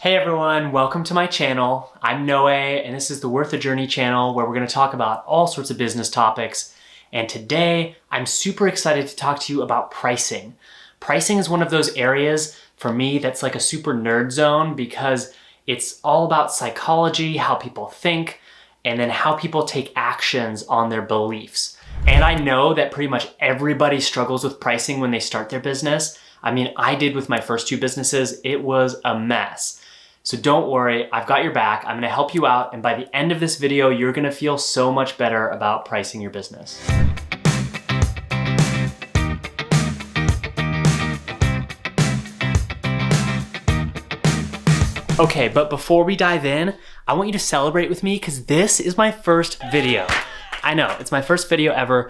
Hey everyone, welcome to my channel. I'm Noe, and this is the Worth the Journey channel where we're going to talk about all sorts of business topics. And today, I'm super excited to talk to you about pricing. Pricing is one of those areas for me that's like a super nerd zone because it's all about psychology, how people think, and then how people take actions on their beliefs. And I know that pretty much everybody struggles with pricing when they start their business. I mean, I did with my first two businesses. It was a mess. So don't worry, I've got your back. I'm gonna help you out, and by the end of this video, you're gonna feel so much better about pricing your business. Okay, but before we dive in, I want you to celebrate with me because this is my first video. I know, it's my first video ever.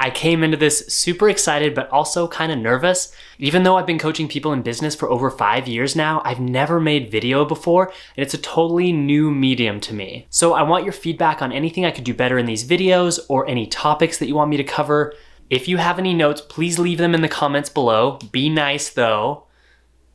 I came into this super excited, but also kind of nervous. Even though I've been coaching people in business for over 5 years now, I've never made video before, and it's a totally new medium to me. So I want your feedback on anything I could do better in these videos or any topics that you want me to cover. If you have any notes, please leave them in the comments below. Be nice though.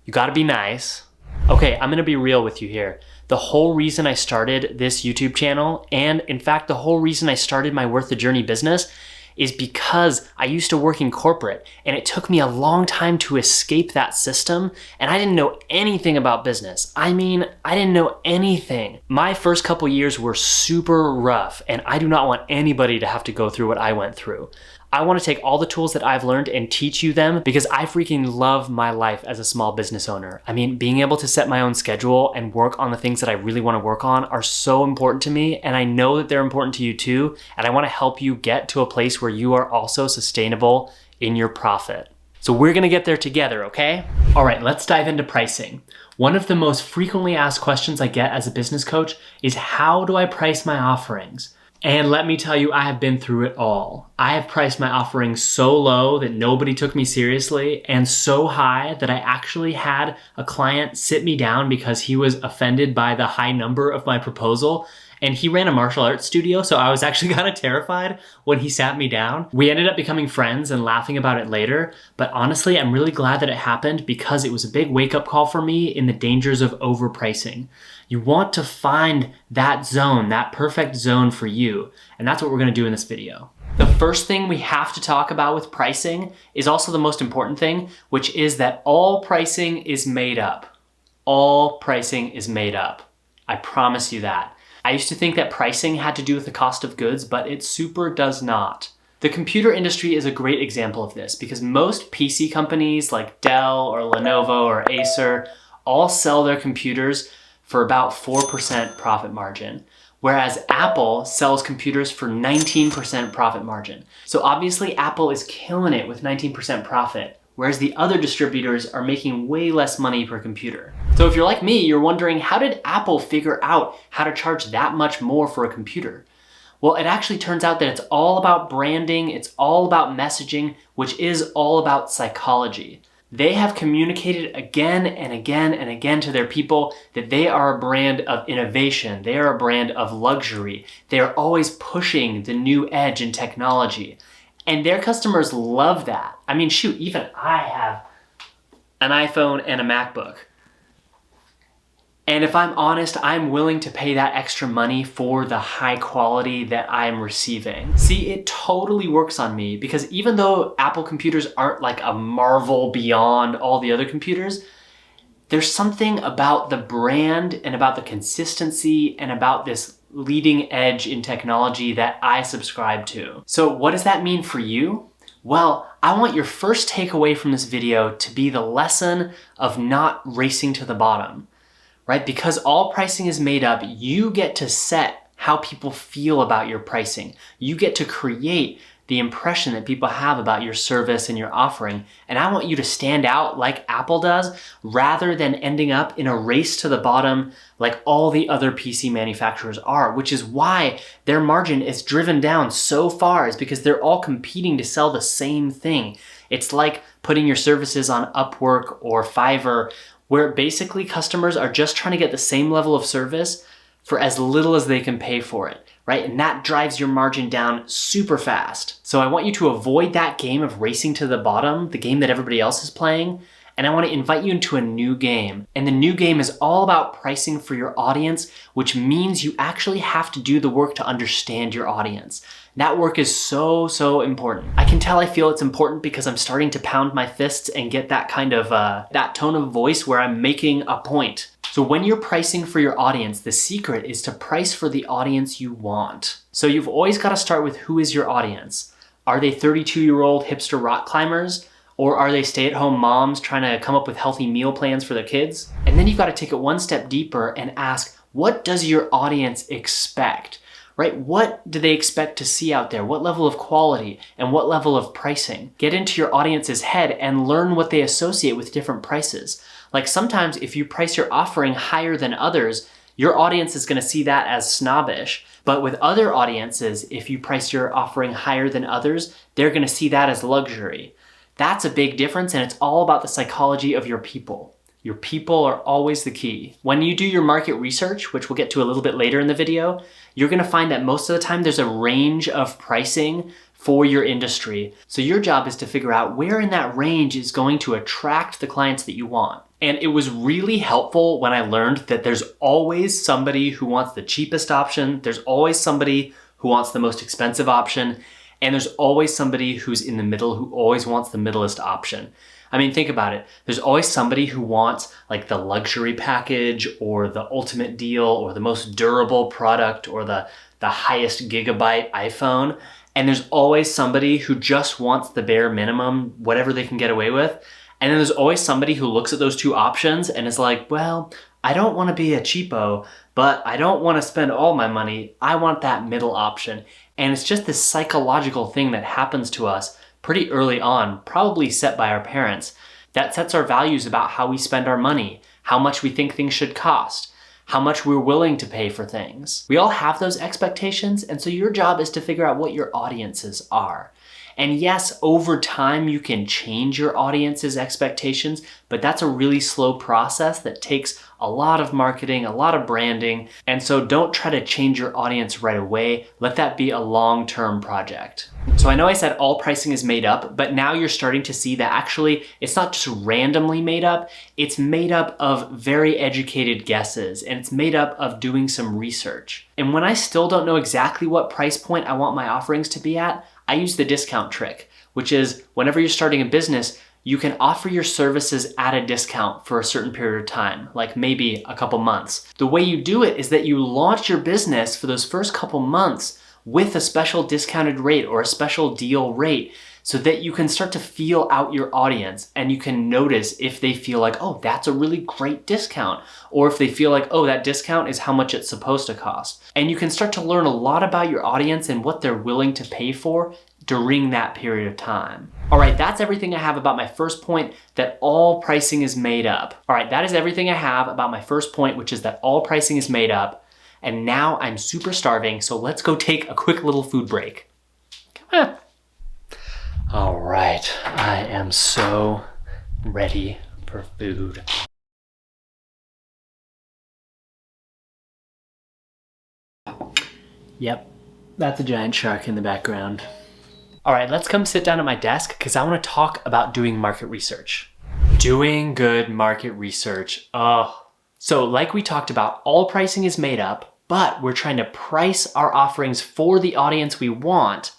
You gotta be nice. Okay, I'm gonna be real with you here. The whole reason I started this YouTube channel, and in fact, the whole reason I started my Worth the Journey business is because I used to work in corporate and it took me a long time to escape that system, and I didn't know anything about business. I mean, I didn't know anything. My first couple years were super rough, and I do not want anybody to have to go through what I went through. I want to take all the tools that I've learned and teach you them because I freaking love my life as a small business owner. I mean, being able to set my own schedule and work on the things that I really want to work on are so important to me, and I know that they're important to you too, and I want to help you get to a place where you are also sustainable in your profit. So we're gonna get there together, okay? All right, let's dive into pricing. One of the most frequently asked questions I get as a business coach is, how do I price my offerings? And let me tell you, I have been through it all. I have priced my offerings so low that nobody took me seriously, and so high that I actually had a client sit me down because he was offended by the high number of my proposal. And he ran a martial arts studio, so I was actually kind of terrified when he sat me down. We ended up becoming friends and laughing about it later, but honestly, I'm really glad that it happened because it was a big wake-up call for me in the dangers of overpricing. You want to find that zone, that perfect zone for you, and that's what we're gonna do in this video. The first thing we have to talk about with pricing is also the most important thing, which is that all pricing is made up. All pricing is made up. I promise you that. I used to think that pricing had to do with the cost of goods, but it super does not. The computer industry is a great example of this because most PC companies like Dell or Lenovo or Acer all sell their computers for about 4% profit margin, whereas Apple sells computers for 19% profit margin. So obviously Apple is killing it with 19% profit, whereas the other distributors are making way less money per computer. So if you're like me, you're wondering, how did Apple figure out how to charge that much more for a computer? Well, it actually turns out that it's all about branding, it's all about messaging, which is all about psychology. They have communicated again and again and again to their people that they are a brand of innovation, they are a brand of luxury, they are always pushing the new edge in technology. And their customers love that. I mean, shoot, even I have an iPhone and a MacBook. And if I'm honest, I'm willing to pay that extra money for the high quality that I'm receiving. See, it totally works on me because even though Apple computers aren't like a marvel beyond all the other computers, there's something about the brand and about the consistency and about this leading edge in technology that I subscribe to. So what does that mean for you? Well, I want your first takeaway from this video to be the lesson of not racing to the bottom, right? Because all pricing is made up, you get to set how people feel about your pricing. You get to create the impression that people have about your service and your offering. And I want you to stand out like Apple does rather than ending up in a race to the bottom like all the other PC manufacturers are, which is why their margin is driven down so far, is because they're all competing to sell the same thing. It's like putting your services on Upwork or Fiverr, where basically customers are just trying to get the same level of service for as little as they can pay for it, right? And that drives your margin down super fast. So I want you to avoid that game of racing to the bottom, the game that everybody else is playing, and I want to invite you into a new game. And the new game is all about pricing for your audience, which means you actually have to do the work to understand your audience. That work is so important. I can tell I feel it's important because I'm starting to pound my fists and get that kind of, that tone of voice where I'm making a point. So when you're pricing for your audience, the secret is to price for the audience you want. So you've always got to start with who is your audience. Are they 32-year-old hipster rock climbers? Or are they stay-at-home moms trying to come up with healthy meal plans for their kids? And then you've got to take it one step deeper and ask, what does your audience expect? Right? What do they expect to see out there? What level of quality and what level of pricing? Get into your audience's head and learn what they associate with different prices. Like sometimes if you price your offering higher than others, your audience is going to see that as snobbish. But with other audiences, if you price your offering higher than others, they're going to see that as luxury. That's a big difference, and it's all about the psychology of your people. Your people are always the key. When you do your market research, which we'll get to a little bit later in the video, you're gonna find that most of the time there's a range of pricing for your industry. So your job is to figure out where in that range is going to attract the clients that you want. And it was really helpful when I learned that there's always somebody who wants the cheapest option, there's always somebody who wants the most expensive option, and there's always somebody who's in the middle who always wants the middlest option. I mean, think about it. There's always somebody who wants like the luxury package or the ultimate deal or the most durable product or the highest gigabyte iPhone. And there's always somebody who just wants the bare minimum, whatever they can get away with. And then there's always somebody who looks at those two options and is like, well, I don't want to be a cheapo, but I don't want to spend all my money. I want that middle option. And it's just this psychological thing that happens to us pretty early on, probably set by our parents, that sets our values about how we spend our money, how much we think things should cost, how much we're willing to pay for things. We all have those expectations, and so your job is to figure out what your audiences are. And yes, over time you can change your audience's expectations, but that's a really slow process that takes a lot of marketing, a lot of branding, and so don't try to change your audience right away. Let that be a long-term project. So I know I said all pricing is made up, but now you're starting to see that actually it's not just randomly made up, it's made up of very educated guesses, and it's made up of doing some research. And when I still don't know exactly what price point I want my offerings to be at, I use the discount trick, which is whenever you're starting a business, you can offer your services at a discount for a certain period of time, like maybe a couple months. The way you do it is that you launch your business for those first couple months with a special discounted rate or a special deal rate so that you can start to feel out your audience and you can notice if they feel like, oh, that's a really great discount, or if they feel like, oh, that discount is how much it's supposed to cost. And you can start to learn a lot about your audience and what they're willing to pay for during that period of time. All right, that's everything I have about my first point, that all pricing is made up. All right, that is everything I have about my first point, which is that all pricing is made up. And now I'm super starving, so let's go take a quick little food break. Come on. All right, I am so ready for food. Yep, that's a giant shark in the background. All right, let's come sit down at my desk because I want to talk about doing market research. Doing good market research. Oh. So like we talked about, all pricing is made up, but we're trying to price our offerings for the audience we want.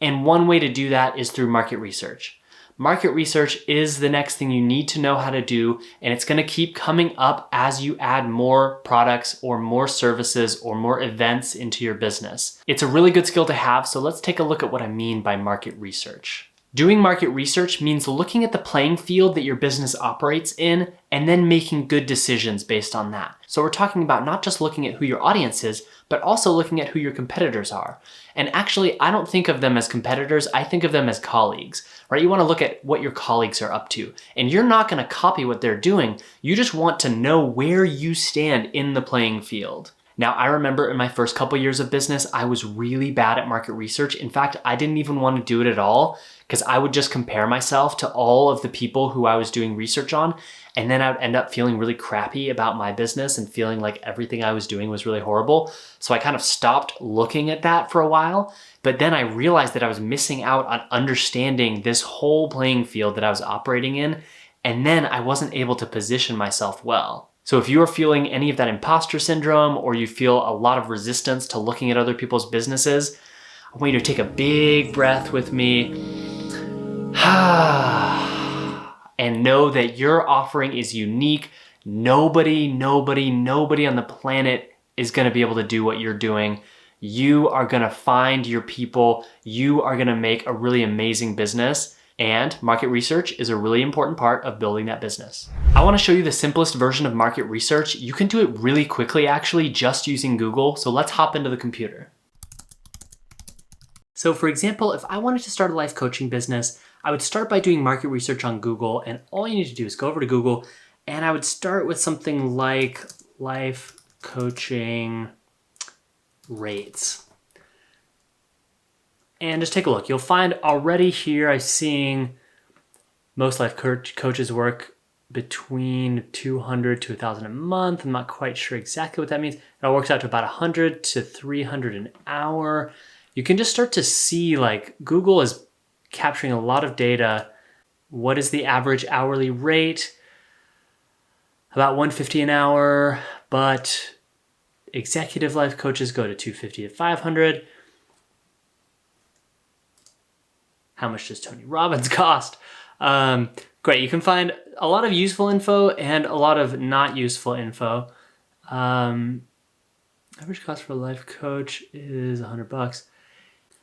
And one way to do that is through market research. Market research is the next thing you need to know how to do, and it's going to keep coming up as you add more products or more services or more events into your business. It's a really good skill to have, so let's take a look at what I mean by market research. Doing market research means looking at the playing field that your business operates in and then making good decisions based on that. So we're talking about not just looking at who your audience is, but also looking at who your competitors are. And actually, I don't think of them as competitors, I think of them as colleagues, right? You want to look at what your colleagues are up to. And you're not going to copy what they're doing, you just want to know where you stand in the playing field. Now, I remember in my first couple years of business, I was really bad at market research. In fact, I didn't even want to do it at all because I would just compare myself to all of the people who I was doing research on. And then I would end up feeling really crappy about my business and feeling like everything I was doing was really horrible. So I kind of stopped looking at that for a while. But then I realized that I was missing out on understanding this whole playing field that I was operating in. and then I wasn't able to position myself well. So if you're feeling any of that imposter syndrome, or you feel a lot of resistance to looking at other people's businesses, I want you to take a big breath with me. And know that your offering is unique. Nobody on the planet is gonna be able to do what you're doing. You are gonna find your people. You are gonna make a really amazing business. And market research is a really important part of building that business. I wanna show you the simplest version of market research. You can do it really quickly, actually, just using Google. So let's hop into the computer. So for example, if I wanted to start a life coaching business, I would start by doing market research on Google, and all you need to do is go over to Google, and I would start with something like life coaching rates. And just take a look. You'll find already here, I'm seeing most life coaches work between 200 to 1,000 a month. I'm not quite sure exactly what that means. It all works out to about 100 to 300 an hour. You can just start to see, like, Google is capturing a lot of data. What is the average hourly rate? About $150 an hour, but executive life coaches go to $250 to $500. How much does Tony Robbins cost? Great, you can find a lot of useful info and a lot of not useful info. Average cost for a life coach is $100.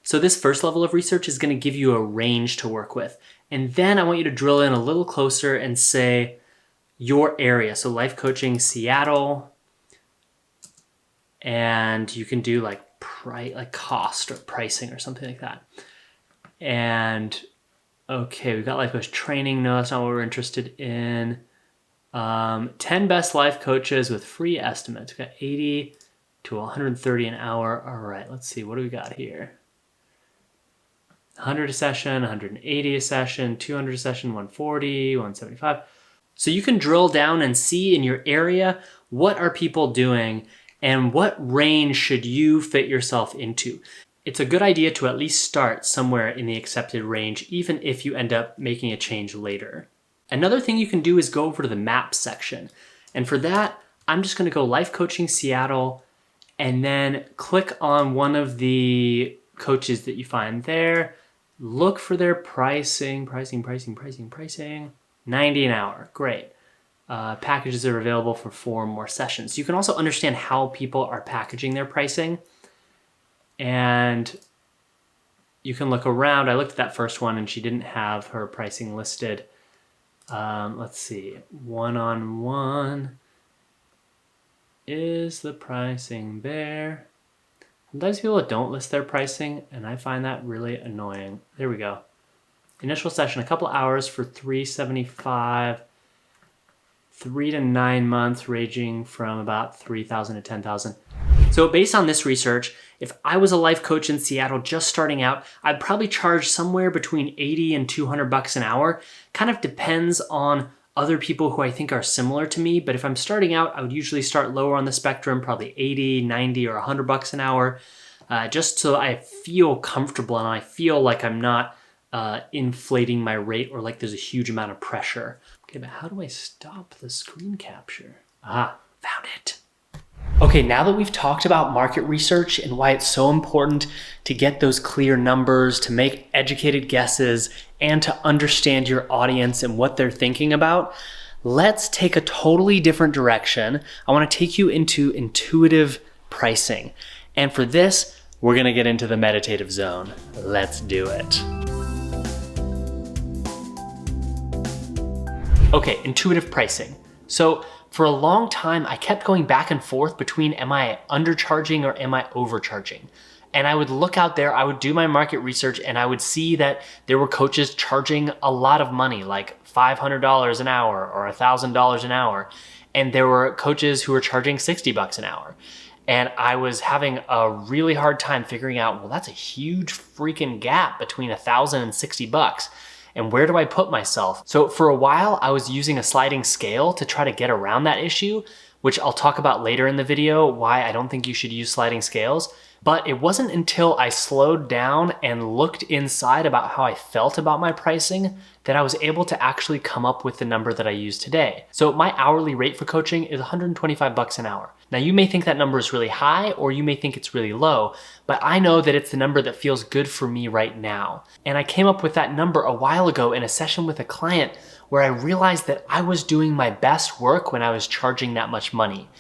So this first level of research is going to give you a range to work with. And then I want you to drill in a little closer and say your area. So life coaching Seattle, and you can do like cost or pricing or something like that. And okay, we've got life coach training. No, that's not what we're interested in. 10 best life coaches with free estimates. We've got 80 to 130 an hour. All right, let's see. What do we got here? 100 a session, 180 a session, 200 a session, 140, 175. So you can drill down and see in your area, what are people doing and what range should you fit yourself into? It's a good idea to at least start somewhere in the accepted range, even if you end up making a change later. Another thing you can do is go over to the map section. And for that, I'm just gonna go Life Coaching Seattle and then click on one of the coaches that you find there. Look for their pricing, 90 an hour, great. Packages are available for 4 more sessions. You can also understand how people are packaging their pricing, and you can look around. I looked at that first one and she didn't have her pricing listed. Let's see, one-on-one, is the pricing there? Sometimes people don't list their pricing, and I find that really annoying. There we go. Initial session, a couple hours for $375, 3 to 9 months, ranging from about $3,000 to $10,000. So based on this research, if I was a life coach in Seattle just starting out, I'd probably charge somewhere between 80 and 200 bucks an hour. Kind of depends on other people who I think are similar to me, but if I'm starting out, I would usually start lower on the spectrum, probably 80, 90, or 100 bucks an hour, just so I feel comfortable and I feel like I'm not inflating my rate or like there's a huge amount of pressure. Okay, but how do I stop the screen capture? Ah, found it. Okay, now that we've talked about market research and why it's so important to get those clear numbers, to make educated guesses, and to understand your audience and what they're thinking about, let's take a totally different direction. I want to take you into intuitive pricing. And for this, we're going to get into the meditative zone. Let's do it. Okay, intuitive pricing. So for a long time, I kept going back and forth between am I undercharging or am I overcharging? And I would look out there, I would do my market research, and I would see that there were coaches charging a lot of money, like $500 an hour or $1,000 an hour. And there were coaches who were charging 60 bucks an hour. And I was having a really hard time figuring out, well, that's a huge freaking gap between 1,000 and 60 bucks. And where do I put myself? So for a while, I was using a sliding scale to try to get around that issue, which I'll talk about later in the video, why I don't think you should use sliding scales. But it wasn't until I slowed down and looked inside about how I felt about my pricing that I was able to actually come up with the number that I use today. So my hourly rate for coaching is $125 an hour. Now you may think that number is really high or you may think it's really low, but I know that it's the number that feels good for me right now. And I came up with that number a while ago in a session with a client where I realized that I was doing my best work when I was charging that much money.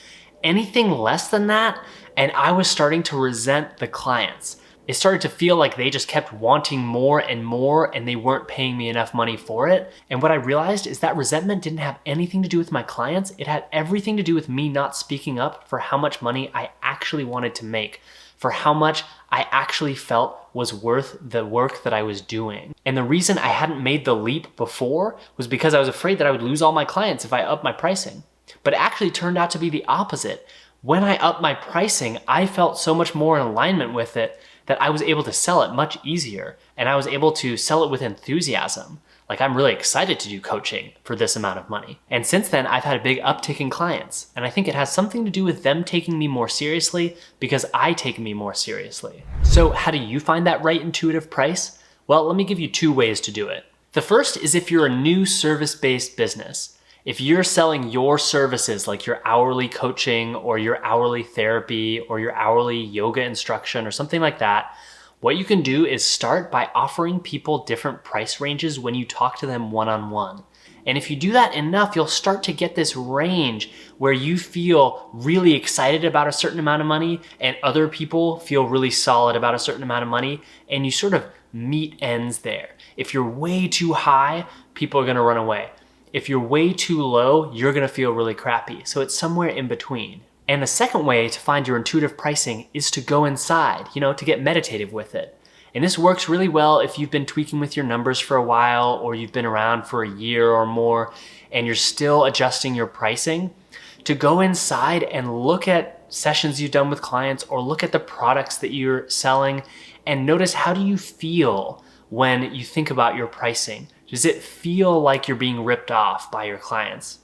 Anything less than that, and I was starting to resent the clients. It started to feel like they just kept wanting more and more and they weren't paying me enough money for it. And what I realized is that resentment didn't have anything to do with my clients. It had everything to do with me not speaking up for how much money I actually wanted to make, for how much I actually felt was worth the work that I was doing. And the reason I hadn't made the leap before was because I was afraid that I would lose all my clients if I upped my pricing. But it actually turned out to be the opposite. When I upped my pricing, I felt so much more in alignment with it that I was able to sell it much easier, and I was able to sell it with enthusiasm. Like, I'm really excited to do coaching for this amount of money. And since then, I've had a big uptick in clients, and I think it has something to do with them taking me more seriously because I take me more seriously. So how do you find that right intuitive price? Well, let me give you 2 ways to do it. The first is if you're a new service-based business. If you're selling your services like your hourly coaching or your hourly therapy or your hourly yoga instruction or something like that, what you can do is start by offering people different price ranges when you talk to them one-on-one. And if you do that enough, you'll start to get this range where you feel really excited about a certain amount of money and other people feel really solid about a certain amount of money, and you sort of meet ends there. If you're way too high, people are gonna run away. If you're way too low, you're gonna feel really crappy. So it's somewhere in between. And the second way to find your intuitive pricing is to go inside, to get meditative with it. And this works really well if you've been tweaking with your numbers for a while or you've been around for a year or more and you're still adjusting your pricing. To go inside and look at sessions you've done with clients or look at the products that you're selling and notice, how do you feel when you think about your pricing? Does it feel like you're being ripped off by your clients?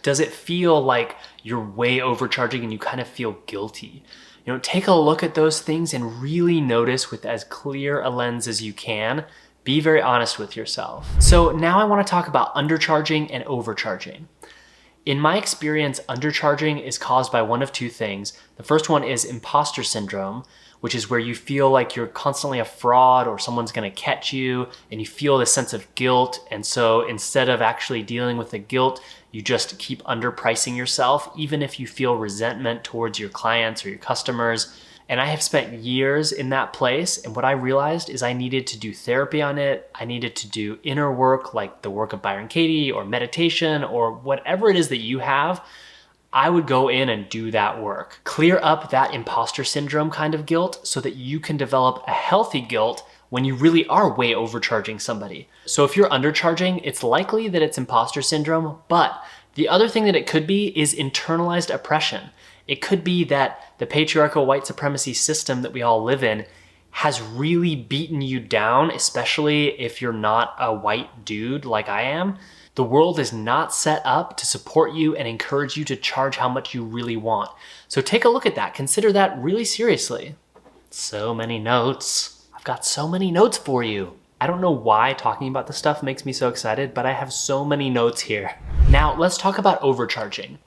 Does it feel like you're way overcharging and you kind of feel guilty? Take a look at those things and really notice with as clear a lens as you can. Be very honest with yourself. So now I want to talk about undercharging and overcharging. In my experience, undercharging is caused by one of 2 things. The first one is imposter syndrome, which is where you feel like you're constantly a fraud or someone's gonna catch you and you feel this sense of guilt. And so instead of actually dealing with the guilt, you just keep underpricing yourself, even if you feel resentment towards your clients or your customers. And I have spent years in that place. And what I realized is I needed to do therapy on it. I needed to do inner work, like the work of Byron Katie or meditation or whatever it is that you have. I would go in and do that work. Clear up that imposter syndrome kind of guilt so that you can develop a healthy guilt when you really are way overcharging somebody. So if you're undercharging, it's likely that it's imposter syndrome, but the other thing that it could be is internalized oppression. It could be that the patriarchal white supremacy system that we all live in has really beaten you down, especially if you're not a white dude like I am. The world is not set up to support you and encourage you to charge how much you really want. So take a look at that. Consider that really seriously. So many notes. I've got so many notes for you. I don't know why talking about this stuff makes me so excited, but I have so many notes here. Now let's talk about overcharging.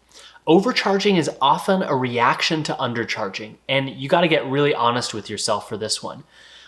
Overcharging is often a reaction to undercharging, and you got to get really honest with yourself for this one.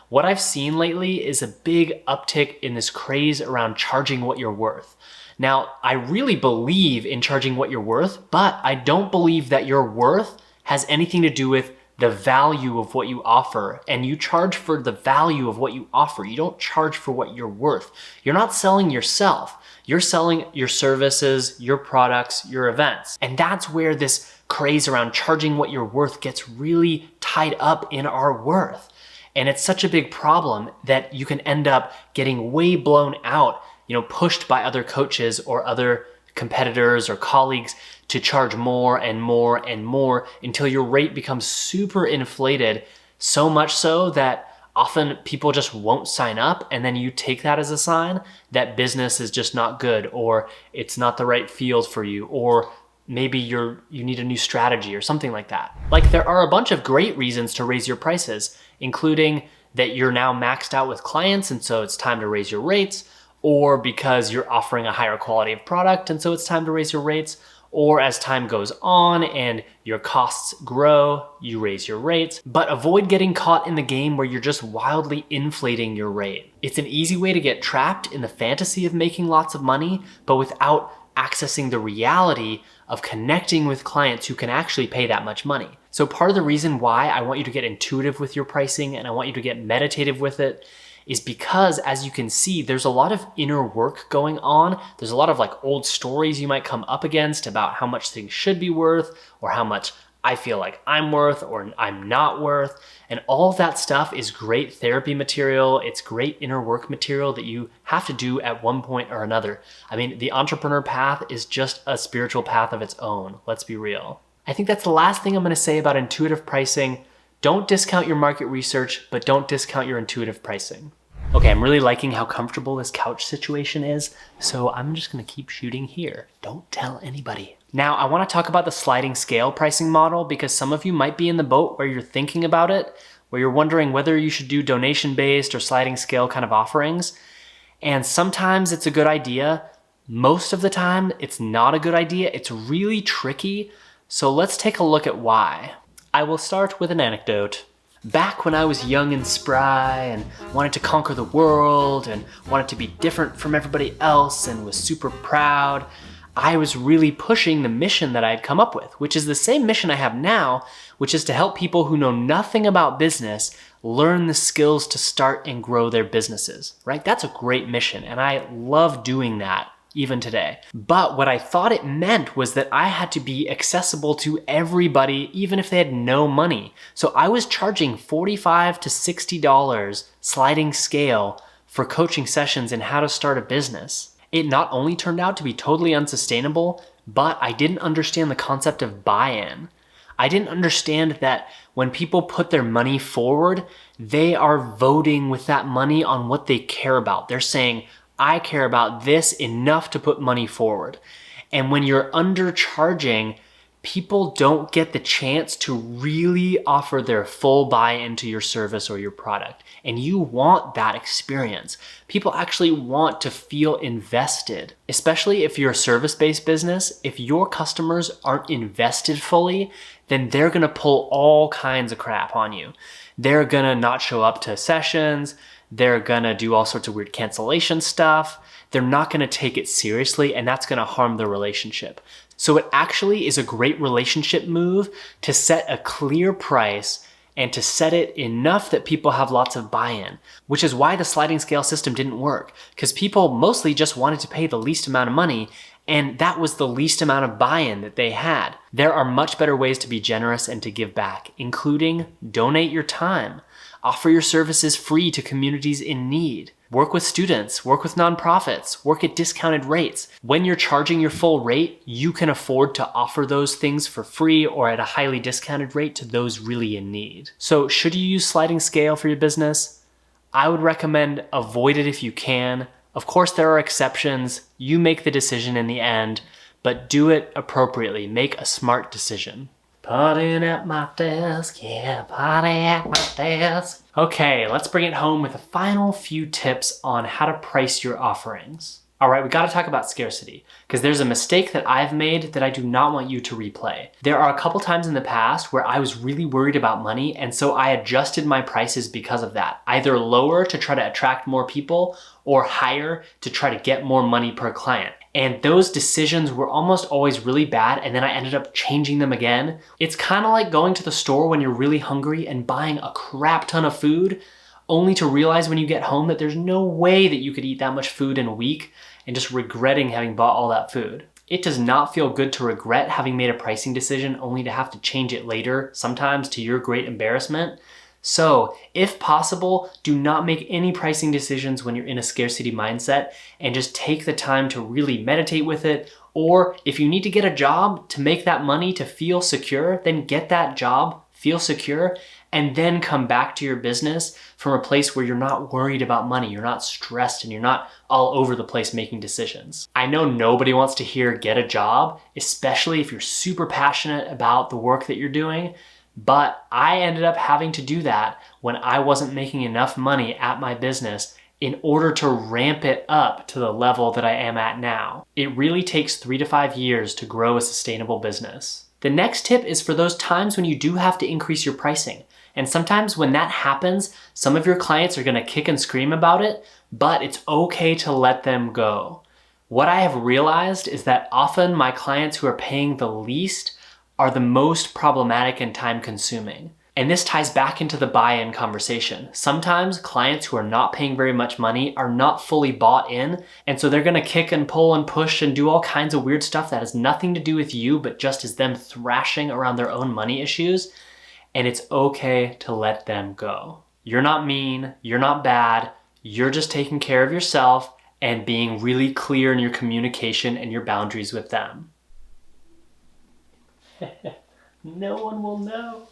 What I've seen lately is a big uptick in this craze around charging what you're worth. Now, I really believe in charging what you're worth, but I don't believe that your worth has anything to do with the value of what you offer, and you charge for the value of what you offer. You don't charge for what you're worth. You're not selling yourself. You're selling your services, your products, your events. And that's where this craze around charging what you're worth gets really tied up in our worth. And it's such a big problem that you can end up getting way blown out, pushed by other coaches or other competitors or colleagues to charge more and more and more until your rate becomes super inflated, so much so that often people just won't sign up, and then you take that as a sign that business is just not good, or it's not the right field for you, or maybe you need a new strategy or something like that. Like, there are a bunch of great reasons to raise your prices, including that you're now maxed out with clients and so it's time to raise your rates, or because you're offering a higher quality of product and so it's time to raise your rates, or as time goes on and your costs grow, you raise your rates. But avoid getting caught in the game where you're just wildly inflating your rate. It's an easy way to get trapped in the fantasy of making lots of money, but without accessing the reality of connecting with clients who can actually pay that much money. So part of the reason why I want you to get intuitive with your pricing and I want you to get meditative with it is because, as you can see, there's a lot of inner work going on. There's a lot of like old stories you might come up against about how much things should be worth, or how much I feel like I'm worth or I'm not worth. And all of that stuff is great therapy material. It's great inner work material that you have to do at one point or another. I mean, the entrepreneur path is just a spiritual path of its own. Let's be real. I think that's the last thing I'm going to say about intuitive pricing. Don't discount your market research, but don't discount your intuitive pricing. Okay, I'm really liking how comfortable this couch situation is, so I'm just gonna keep shooting here. Don't tell anybody. Now, I wanna talk about the sliding scale pricing model because some of you might be in the boat where you're thinking about it, where you're wondering whether you should do donation-based or sliding scale kind of offerings. And sometimes it's a good idea. Most of the time, it's not a good idea. It's really tricky. So let's take a look at why. I will start with an anecdote. Back when I was young and spry and wanted to conquer the world and wanted to be different from everybody else and was super proud, I was really pushing the mission that I had come up with, which is the same mission I have now, which is to help people who know nothing about business learn the skills to start and grow their businesses, right? That's a great mission, and I love doing that even today. But what I thought it meant was that I had to be accessible to everybody, even if they had no money. So I was charging $45 to $60 sliding scale for coaching sessions in how to start a business. It not only turned out to be totally unsustainable, but I didn't understand the concept of buy-in. I didn't understand that when people put their money forward, they are voting with that money on what they care about. They're saying, I care about this enough to put money forward. And when you're undercharging, people don't get the chance to really offer their full buy-in to your service or your product. And you want that experience. People actually want to feel invested, especially if you're a service-based business. If your customers aren't invested fully, then they're gonna pull all kinds of crap on you. They're gonna not show up to sessions. They're gonna do all sorts of weird cancellation stuff. They're not gonna take it seriously, and that's gonna harm the relationship. So it actually is a great relationship move to set a clear price and to set it enough that people have lots of buy-in, which is why the sliding scale system didn't work, because people mostly just wanted to pay the least amount of money, and that was the least amount of buy-in that they had. There are much better ways to be generous and to give back, including donate your time. Offer your services free to communities in need. Work with students, work with nonprofits, work at discounted rates. When you're charging your full rate, you can afford to offer those things for free or at a highly discounted rate to those really in need. So should you use sliding scale for your business? I would recommend avoid it if you can. Of course, there are exceptions. You make the decision in the end, but do it appropriately. Make a smart decision. Partying at my desk, yeah, party at my desk. Okay, let's bring it home with the final few tips on how to price your offerings. All right, we gotta talk about scarcity, because there's a mistake that I've made that I do not want you to replay. There are a couple times in the past where I was really worried about money, and so I adjusted my prices because of that. Either lower to try to attract more people, or higher to try to get more money per client. And those decisions were almost always really bad, and then I ended up changing them again. It's kind of like going to the store when you're really hungry and buying a crap ton of food, only to realize when you get home that there's no way that you could eat that much food in a week, and just regretting having bought all that food. It does not feel good to regret having made a pricing decision only to have to change it later, sometimes to your great embarrassment. So, if possible, do not make any pricing decisions when you're in a scarcity mindset, and just take the time to really meditate with it. Or if you need to get a job to make that money to feel secure, then get that job feel secure, and then come back to your business from a place where you're not worried about money, you're not stressed, and you're not all over the place making decisions. I know nobody wants to hear get a job, especially if you're super passionate about the work that you're doing, but I ended up having to do that when I wasn't making enough money at my business in order to ramp it up to the level that I am at now. It really takes 3 to 5 years to grow a sustainable business. The next tip is for those times when you do have to increase your pricing. And sometimes when that happens, some of your clients are gonna kick and scream about it, but it's okay to let them go. What I have realized is that often my clients who are paying the least are the most problematic and time consuming. And this ties back into the buy-in conversation. Sometimes clients who are not paying very much money are not fully bought in, and so they're gonna kick and pull and push and do all kinds of weird stuff that has nothing to do with you, but just is them thrashing around their own money issues, and it's okay to let them go. You're not mean, you're not bad, you're just taking care of yourself and being really clear in your communication and your boundaries with them. No one will know.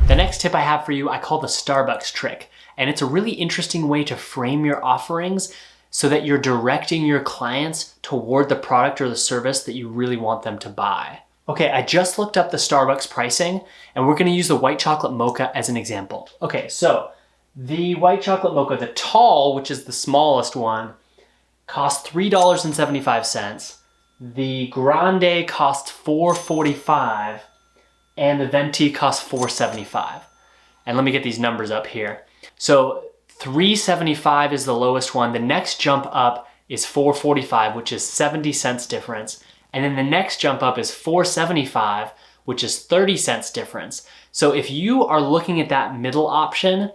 The next tip I have for you, I call the Starbucks trick. And it's a really interesting way to frame your offerings so that you're directing your clients toward the product or the service that you really want them to buy. Okay, I just looked up the Starbucks pricing and we're gonna use the white chocolate mocha as an example. Okay, so the white chocolate mocha, the tall, which is the smallest one, costs $3.75. The grande costs $4.45. And the venti costs $4.75. And let me get these numbers up here. So $3.75 is the lowest one. The next jump up is $4.45, which is 70 cents difference. And then the next jump up is $4.75, which is 30 cents difference. So if you are looking at that middle option,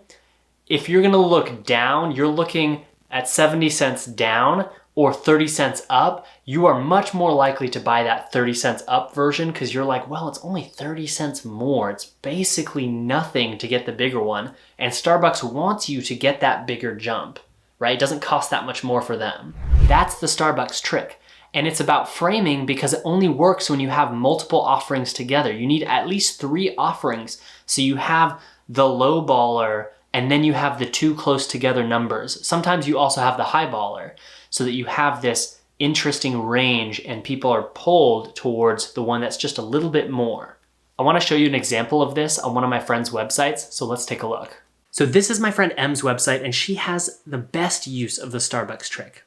if you're gonna look down, you're looking at 70 cents down or 30 cents up, you are much more likely to buy that 30 cents up version because you're like, well, it's only 30 cents more. It's basically nothing to get the bigger one. And Starbucks wants you to get that bigger jump, right? It doesn't cost that much more for them. That's the Starbucks trick. And it's about framing because it only works when you have multiple offerings together. You need at least 3 offerings. So you have the low baller and then you have the 2 close together numbers. Sometimes you also have the high baller so that you have this interesting range and people are pulled towards the one that's just a little bit more. I wanna show you an example of this on one of my friend's websites, so let's take a look. So this is my friend M's website and she has the best use of the Starbucks trick.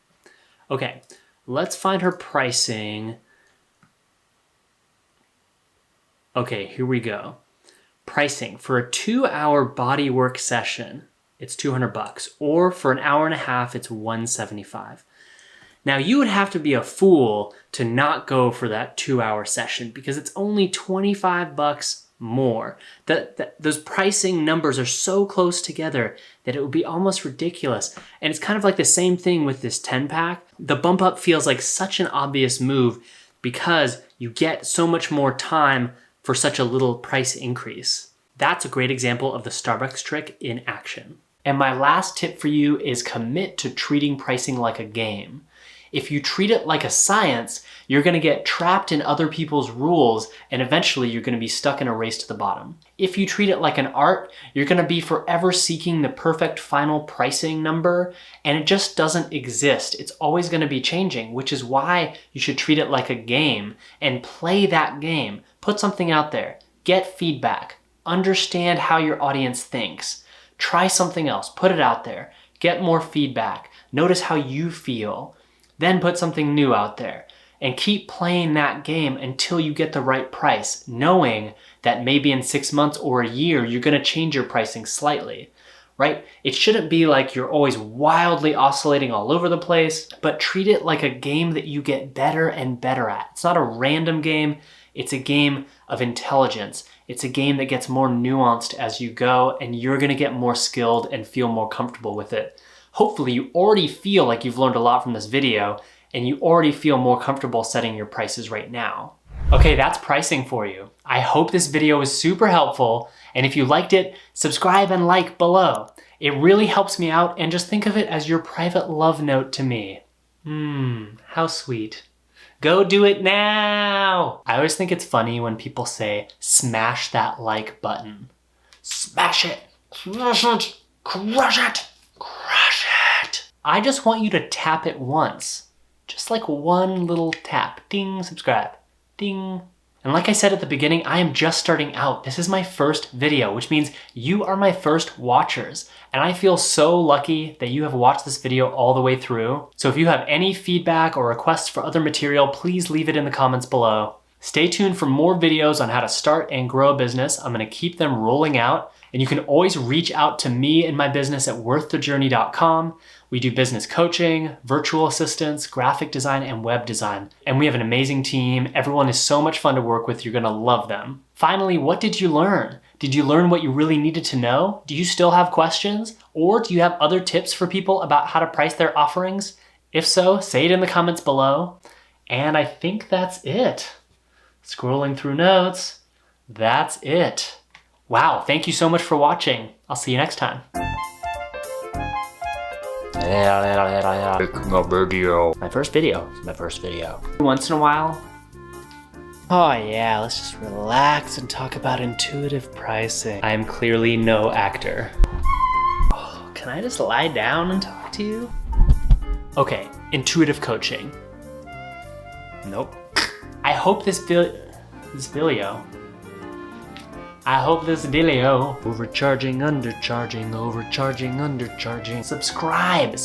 Okay, let's find her pricing. Okay, here we go. Pricing for a 2-hour bodywork session, it's $200, or for an hour and a half, it's $175. Now you would have to be a fool to not go for that 2-hour session because it's only $25 more. Those pricing numbers are so close together that it would be almost ridiculous. And it's kind of like the same thing with this 10-pack. The bump up feels like such an obvious move because you get so much more time for such a little price increase. That's a great example of the Starbucks trick in action. And my last tip for you is commit to treating pricing like a game. If you treat it like a science, you're gonna get trapped in other people's rules and eventually you're gonna be stuck in a race to the bottom. If you treat it like an art, you're gonna be forever seeking the perfect final pricing number and it just doesn't exist. It's always gonna be changing, which is why you should treat it like a game and play that game. Put something out there, get feedback, understand how your audience thinks, try something else, put it out there, get more feedback, notice how you feel, then put something new out there and keep playing that game until you get the right price, knowing that maybe in 6 months or a year, you're gonna change your pricing slightly, right? It shouldn't be like you're always wildly oscillating all over the place, but treat it like a game that you get better and better at. It's not a random game, it's a game of intelligence. It's a game that gets more nuanced as you go and you're gonna get more skilled and feel more comfortable with it. Hopefully you already feel like you've learned a lot from this video and you already feel more comfortable setting your prices right now. Okay, that's pricing for you. I hope this video was super helpful, and if you liked it, subscribe and like below. It really helps me out, and just think of it as your private love note to me. How sweet. Go do it now. I always think it's funny when people say, smash that like button. Smash it, crush it, crush it, crush it. I just want you to tap it once. Just like one little tap. Ding, subscribe. Ding. And like I said at the beginning, I am just starting out. This is my first video, which means you are my first watchers. And I feel so lucky that you have watched this video all the way through. So if you have any feedback or requests for other material, please leave it in the comments below. Stay tuned for more videos on how to start and grow a business. I'm gonna keep them rolling out. And you can always reach out to me and my business at worththejourney.com. We do business coaching, virtual assistants, graphic design, and web design. And we have an amazing team. Everyone is so much fun to work with. You're gonna love them. Finally, what did you learn? Did you learn what you really needed to know? Do you still have questions? Or do you have other tips for people about how to price their offerings? If so, say it in the comments below. And I think that's it. Scrolling through notes, that's it. Wow, thank you so much for watching. I'll see you next time. Making a video. My first video. Once in a while. Oh yeah, let's just relax and talk about intuitive pricing. I am clearly no actor. Oh, can I just lie down and talk to you? Okay, intuitive coaching. Nope. I hope this video. Overcharging, undercharging, overcharging, undercharging. Subscribe.